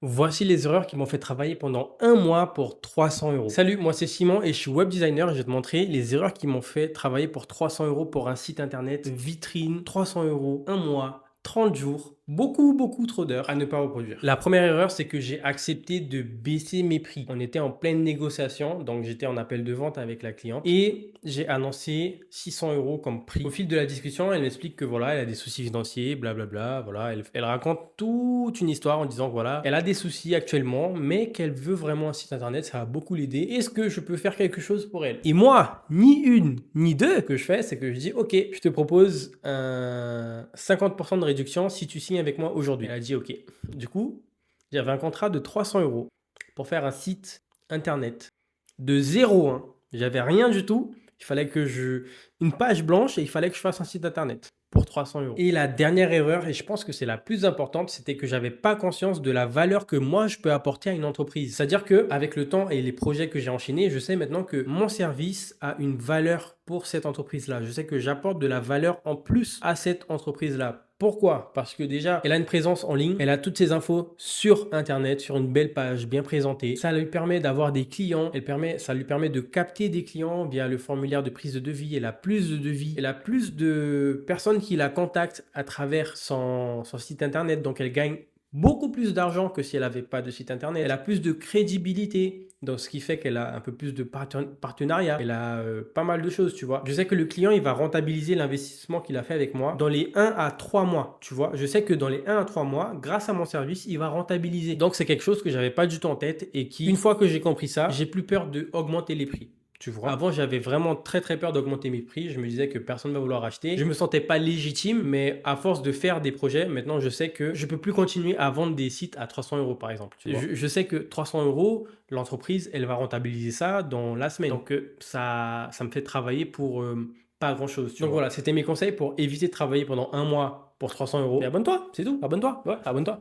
Voici les erreurs qui m'ont fait travailler pendant un mois pour 300 euros. Salut, moi c'est Simon et je suis web designer. Je vais te montrer les erreurs qui m'ont fait travailler pour 300 euros pour un site internet, vitrine, 300 euros, un mois, 30 jours, beaucoup trop d'heures à ne pas reproduire. La première erreur, c'est que j'ai accepté de baisser mes prix. On était en pleine négociation, donc j'étais en appel de vente avec la cliente et j'ai annoncé 600 euros comme prix. Au fil de la discussion, elle m'explique que voilà, elle a des soucis financiers, blablabla, voilà, elle raconte toute une histoire en disant que voilà, elle a des soucis actuellement, mais qu'elle veut vraiment un site internet, ça va beaucoup l'aider. Est-ce que je peux faire quelque chose pour elle? Et moi, ni une, ni deux, ce que je fais, c'est que je dis, ok, je te propose un 50% de réduction si tu signes avec moi aujourd'hui. Elle a dit, ok. Du coup, j'avais un contrat de 300 euros pour faire un site internet de zéro, hein. J'avais rien du tout. Il fallait une page blanche et il fallait que je fasse un site internet pour 300 euros. Et la dernière erreur, et je pense que c'est la plus importante, c'était que j'avais pas conscience de la valeur que moi je peux apporter à une entreprise. C'est-à-dire que avec le temps et les projets que j'ai enchaînés, je sais maintenant que mon service a une valeur pour cette entreprise-là. Je sais que j'apporte de la valeur en plus à cette entreprise-là. Pourquoi? Parce que déjà, elle a une présence en ligne, elle a toutes ses infos sur Internet, sur une belle page bien présentée. Ça lui permet d'avoir des clients, ça lui permet de capter des clients via le formulaire de prise de devis. Elle a plus de devis, elle a plus de personnes qui la contactent à travers son site Internet. Donc, elle gagne beaucoup plus d'argent que si elle n'avait pas de site internet. Elle a plus de crédibilité, donc ce qui fait qu'elle a un peu plus de partenariat. Elle a pas mal de choses, tu vois. Je sais que le client, il va rentabiliser l'investissement qu'il a fait avec moi dans les 1 à 3 mois, tu vois. Je sais que dans les 1 à 3 mois, grâce à mon service, il va rentabiliser. Donc, c'est quelque chose que j'avais pas du tout en tête et qui, une fois que j'ai compris ça, j'ai plus peur d'augmenter les prix. Tu vois. Avant, j'avais vraiment très peur d'augmenter mes prix. Je me disais que personne ne va vouloir acheter. Je me sentais pas légitime, mais à force de faire des projets, maintenant je sais que je peux plus continuer à vendre des sites à 300 euros par exemple. Tu vois. Je sais que 300 euros, l'entreprise, elle va rentabiliser ça dans la semaine. Donc ça me fait travailler pour pas grand chose. Donc voilà, c'était mes conseils pour éviter de travailler pendant un mois pour 300 euros. Et abonne-toi, c'est tout. Abonne-toi. Ouais, abonne-toi.